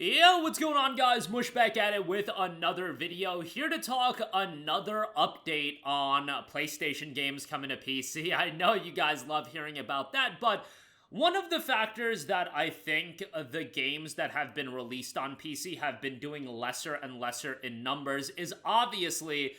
Yo, what's going on, guys? Mush back at it with another video, here to talk another update on PlayStation games coming to PC. I know you guys love hearing about that, but one of the factors that I think the games that have been released on PC have been doing lesser and lesser in numbers is obviously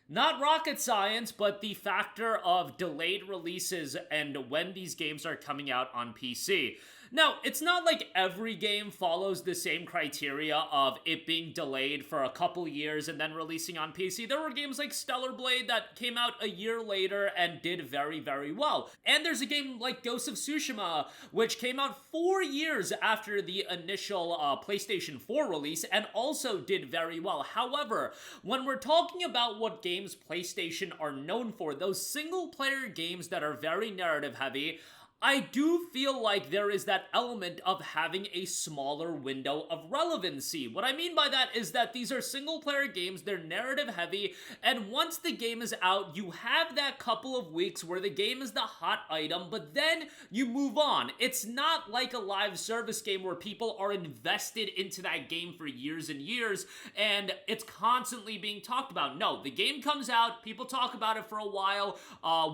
not rocket science, but the factor of delayed releases and when these games are coming out on PC. Now, it's not like every game follows the same criteria of it being delayed for a couple years and then releasing on PC. There were games like Stellar Blade that came out a year later and did very, very well. And there's a game like Ghost of Tsushima, which came out 4 years after the initial PlayStation 4 release and also did very well. However, when we're talking about what games PlayStation are known for, those single-player games that are very narrative-heavy, I do feel like there is that element of having a smaller window of relevancy. What I mean by that is that these are single-player games, they're narrative-heavy, and once the game is out, you have that couple of weeks where the game is the hot item, but then you move on. It's not like a live service game where people are invested into that game for years and years, and it's constantly being talked about. No, the game comes out, people talk about it for a while,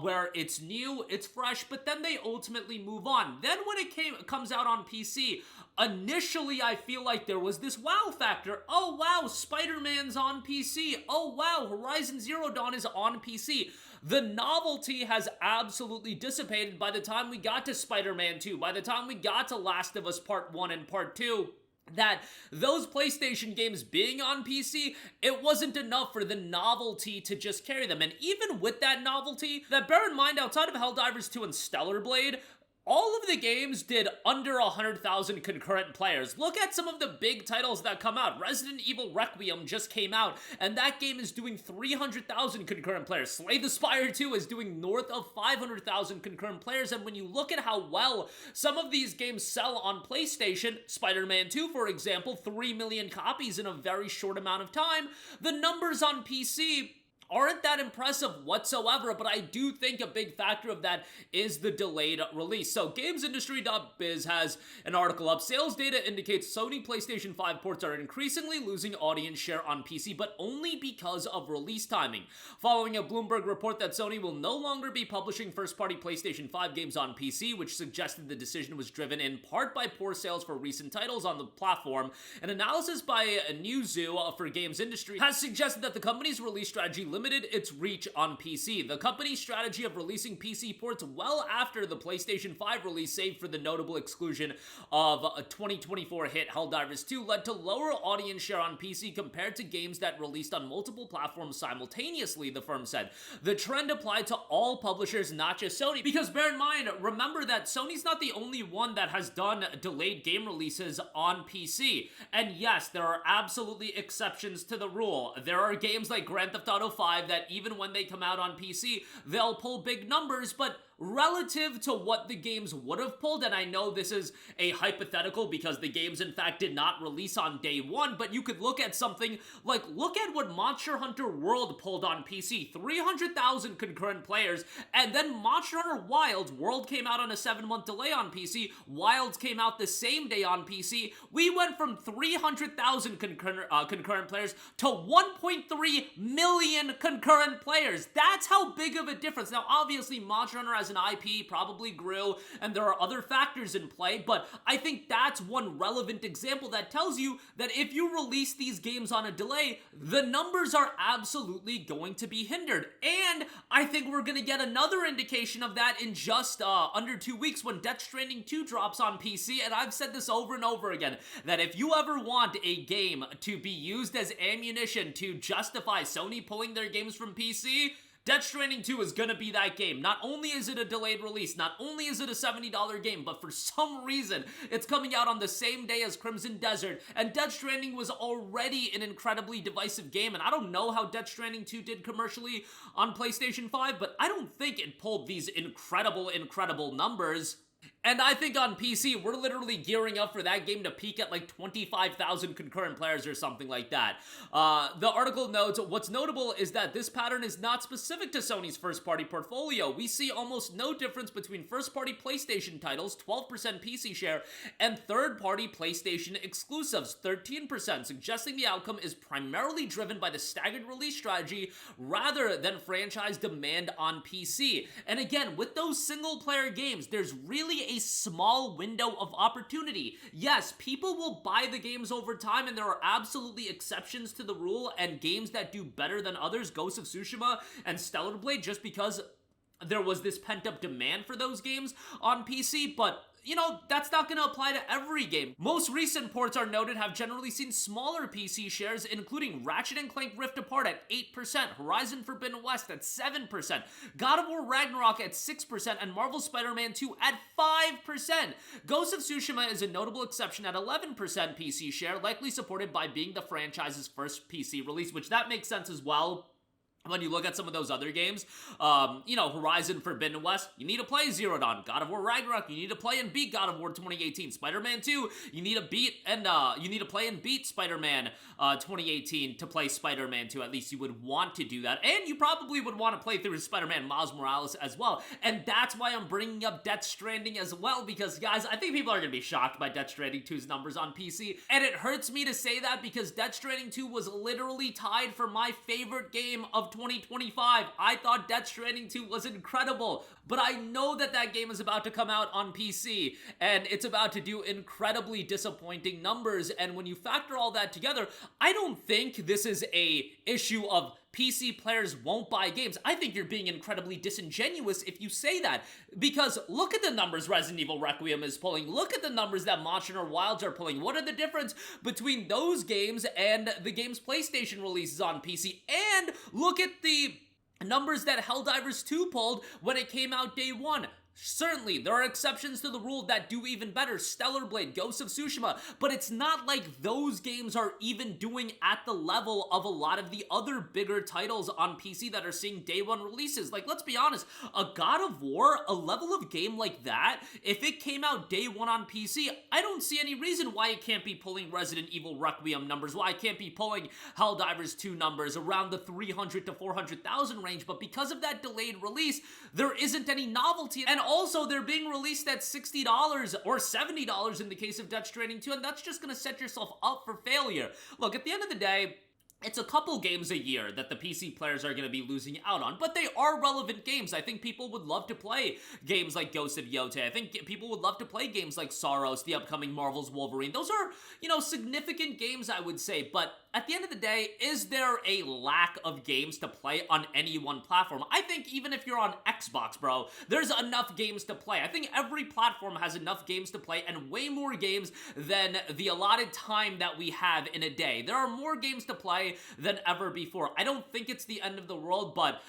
where it's new, it's fresh, but then they ultimately move on. Then when it comes out on PC, initially I feel like there was this wow factor. Oh wow, Spider-Man's on PC. Oh wow, Horizon Zero Dawn is on PC. The novelty has absolutely dissipated by the time we got to Spider-Man 2, by the time we got to Last of Us Part 1 and Part 2. That those PlayStation games being on PC, it wasn't enough for the novelty to just carry them. And even with that novelty, that bear in mind, outside of Helldivers 2 and Stellar Blade, all of the games did under 100,000 concurrent players. Look at some of the big titles that come out. Resident Evil Requiem just came out, and that game is doing 300,000 concurrent players. Slay the Spire 2 is doing north of 500,000 concurrent players, and when you look at how well some of these games sell on PlayStation, Spider-Man 2, for example, 3 million copies in a very short amount of time, the numbers on PC aren't that impressive whatsoever, but I do think a big factor of that is the delayed release. So GamesIndustry.biz has an article up. Sales data indicates Sony PlayStation 5 ports are increasingly losing audience share on PC, but only because of release timing. Following a Bloomberg report that Sony will no longer be publishing first-party PlayStation 5 games on PC, which suggested the decision was driven in part by poor sales for recent titles on the platform, an analysis by Newzoo for Games Industry has suggested that the company's release strategy limited its reach on PC. The company's strategy of releasing PC ports well after the PlayStation 5 release, save for the notable exclusion of a 2024 hit Helldivers 2, led to lower audience share on PC compared to games that released on multiple platforms simultaneously, the firm said. The trend applied to all publishers, not just Sony, because bear in mind, remember that Sony's not the only one that has done delayed game releases on PC. And yes, there are absolutely exceptions to the rule. There are games like Grand Theft Auto 5 that even when they come out on PC, they'll pull big numbers, but relative to what the games would have pulled, and I know this is a hypothetical because the games in fact did not release on day one, but you could look at something like, look at what Monster Hunter World pulled on PC, 300,000 concurrent players, and then Monster Hunter Wilds, World came out on a 7-month delay on PC, Wilds came out the same day on PC, we went from 300,000 concurrent players to 1.3 million concurrent players. That's how big of a difference. Now obviously Monster Hunter as an IP probably grew, and there are other factors in play, but I think that's one relevant example that tells you that if you release these games on a delay, the numbers are absolutely going to be hindered. And I think we're going to get another indication of that in just under 2 weeks when Death Stranding 2 drops on PC, and I've said this over and over again, that if you ever want a game to be used as ammunition to justify Sony pulling their games from PC, Death Stranding 2 is gonna be that game. Not only is it a delayed release, not only is it a $70 game, but for some reason, it's coming out on the same day as Crimson Desert, and Death Stranding was already an incredibly divisive game, and I don't know how Death Stranding 2 did commercially on PlayStation 5, but I don't think it pulled these incredible numbers. And I think on PC, we're literally gearing up for that game to peak at like 25,000 concurrent players or something like that. The article notes, what's notable is that this pattern is not specific to Sony's first-party portfolio. We see almost no difference between first-party PlayStation titles, 12% PC share, and third-party PlayStation exclusives, 13%, suggesting the outcome is primarily driven by the staggered release strategy rather than franchise demand on PC. And again, with those single-player games, there's really a small window of opportunity. Yes, people will buy the games over time, and there are absolutely exceptions to the rule and games that do better than others, Ghost of Tsushima and Stellar Blade, just because there was this pent-up demand for those games on PC, but you know, that's not going to apply to every game. Most recent ports are noted have generally seen smaller PC shares, including Ratchet & Clank Rift Apart at 8%, Horizon Forbidden West at 7%, God of War Ragnarok at 6%, and Marvel Spider-Man 2 at 5%. Ghost of Tsushima is a notable exception at 11% PC share, likely supported by being the franchise's first PC release, which that makes sense as well. When you look at some of those other games, you know, Horizon Forbidden West, you need to play Zero Dawn. God of War Ragnarok, you need to play and beat God of War 2018. Spider-Man 2, you need to beat and you need to play and beat Spider-Man 2018 to play Spider-Man 2. At least you would want to do that, and you probably would want to play through Spider-Man Miles Morales as well. And that's why I'm bringing up Death Stranding as well, because guys, I think people are gonna be shocked by Death Stranding 2's numbers on PC, and it hurts me to say that because Death Stranding 2 was literally tied for my favorite game of 2025. I thought Death Stranding 2 was incredible, but I know that that game is about to come out on PC, and it's about to do incredibly disappointing numbers, and when you factor all that together, I don't think this is a issue of PC players won't buy games. I think you're being incredibly disingenuous if you say that, because look at the numbers Resident Evil Requiem is pulling. Look at the numbers that Monster Hunter Wilds are pulling. What are the difference between those games and the games PlayStation releases on PC? And look at the numbers that Helldivers 2 pulled when it came out day one. Certainly, there are exceptions to the rule that do even better, Stellar Blade, Ghost of Tsushima, but it's not like those games are even doing at the level of a lot of the other bigger titles on PC that are seeing day one releases. Like, let's be honest, a God of War, a level of game like that, if it came out day one on PC, I don't see any reason why it can't be pulling Resident Evil Requiem numbers, why it can't be pulling Helldivers 2 numbers around the 300 to 400,000 range, but because of that delayed release, there isn't any novelty, and also they're being released at $60 or $70 in the case of Death Stranding 2, and that's just going to set yourself up for failure. Look, at the end of the day, it's a couple games a year that the PC players are going to be losing out on, but they are relevant games. I think people would love to play games like Ghost of Yotei. I think people would love to play games like Soros, the upcoming Marvel's Wolverine. Those are, you know, significant games, I would say, but at the end of the day, is there a lack of games to play on any one platform? I think even if you're on Xbox, bro, there's enough games to play. I think every platform has enough games to play, and way more games than the allotted time that we have in a day. There are more games to play than ever before. I don't think it's the end of the world, but,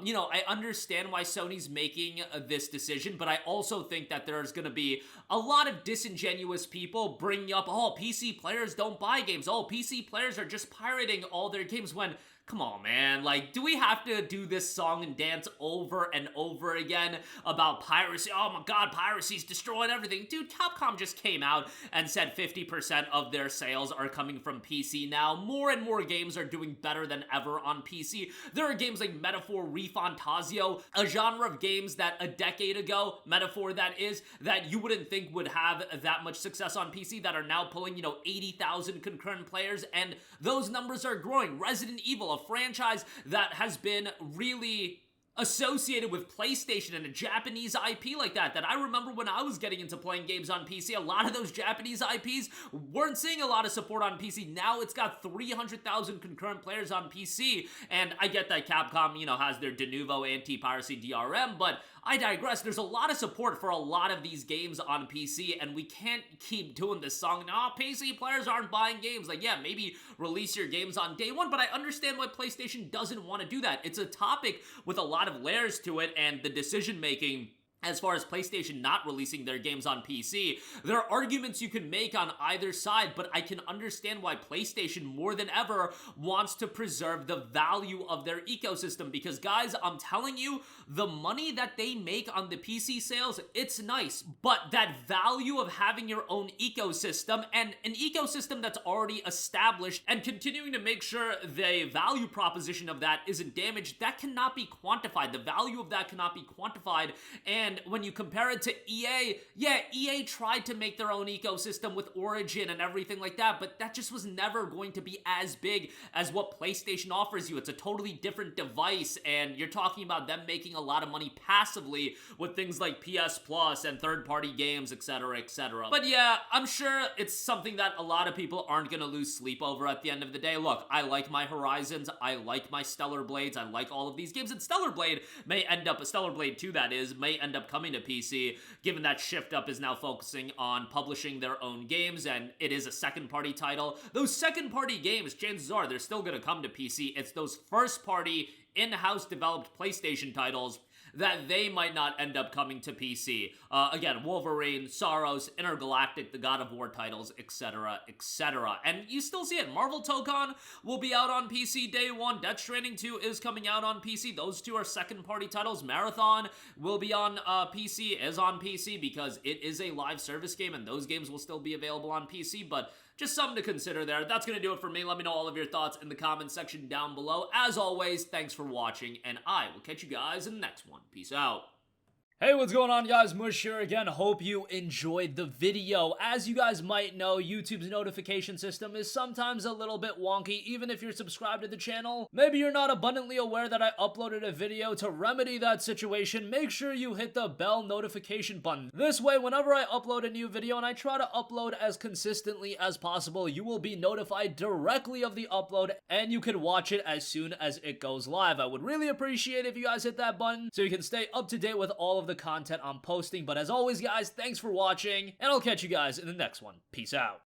you know, I understand why Sony's making this decision, but I also think that there's gonna be a lot of disingenuous people bringing up, oh, PC players don't buy games, oh, PC players are just pirating all their games, when, come on, man, like, do we have to do this song and dance over and over again about piracy? Oh my god, piracy's destroying everything. Dude, Capcom just came out and said 50% of their sales are coming from PC now. More and more games are doing better than ever on PC. There are games like Metaphor ReFantazio, a genre of games that a decade ago, Metaphor that is, that you wouldn't think would have that much success on PC, that are now pulling, you know, 80,000 concurrent players, and those numbers are growing. Resident Evil, a franchise that has been really associated with PlayStation and a Japanese IP like that I remember when I was getting into playing games on PC, a lot of those Japanese IPs weren't seeing a lot of support on PC. Now it's got 300,000 concurrent players on PC, and I get that Capcom, you know, has their de novo anti-piracy DRM, but I digress. There's a lot of support for a lot of these games on PC, and we can't keep doing this song, no, PC players aren't buying games. Like, yeah, maybe release your games on day one, but I understand why PlayStation doesn't want to do that. It's a topic with a lot of layers to it, and the decision-making as far as PlayStation not releasing their games on PC. There are arguments you can make on either side, but I can understand why PlayStation more than ever wants to preserve the value of their ecosystem, because guys, I'm telling you, the money that they make on the PC sales, it's nice, but that value of having your own ecosystem, and an ecosystem that's already established, and continuing to make sure the value proposition of that isn't damaged, that cannot be quantified. The value of that cannot be quantified. And when you compare it to EA, yeah, EA tried to make their own ecosystem with Origin and everything like that, but that just was never going to be as big as what PlayStation offers you. It's a totally different device, and you're talking about them making a lot of money passively with things like PS Plus and third-party games, etc., etc. But yeah, I'm sure it's something that a lot of people aren't gonna lose sleep over at the end of the day. Look, I like my Horizons, I like my Stellar Blades, I like all of these games, and Stellar Blade 2 that is, may end up coming to PC, given that Shift Up is now focusing on publishing their own games, and it is a second-party title. Those second-party games, chances are, they're still gonna come to PC. It's those first-party, in-house developed PlayStation titles that they might not end up coming to PC. Again, Wolverine, Saros, Intergalactic, the God of War titles, etc., etc. And you still see it. Marvel Tokon will be out on PC day one. Death Stranding 2 is coming out on PC. Those two are second-party titles. Marathon will be on PC, is on PC, because it is a live service game, and those games will still be available on PC, but just something to consider there. That's going to do it for me. Let me know all of your thoughts in the comments section down below. As always, thanks for watching, and I will catch you guys in the next one. Peace out. Hey, what's going on, guys? Mush here again. Hope you enjoyed the video. As you guys might know, YouTube's notification system is sometimes a little bit wonky, even if you're subscribed to the channel. Maybe you're not abundantly aware that I uploaded a video. To remedy that situation, make sure you hit the bell notification button. This way, whenever I upload a new video, and I try to upload as consistently as possible, you will be notified directly of the upload, and you can watch it as soon as it goes live. I would really appreciate if you guys hit that button so you can stay up to date with all of the content I'm posting. But as always, guys, thanks for watching, and I'll catch you guys in the next one. Peace out.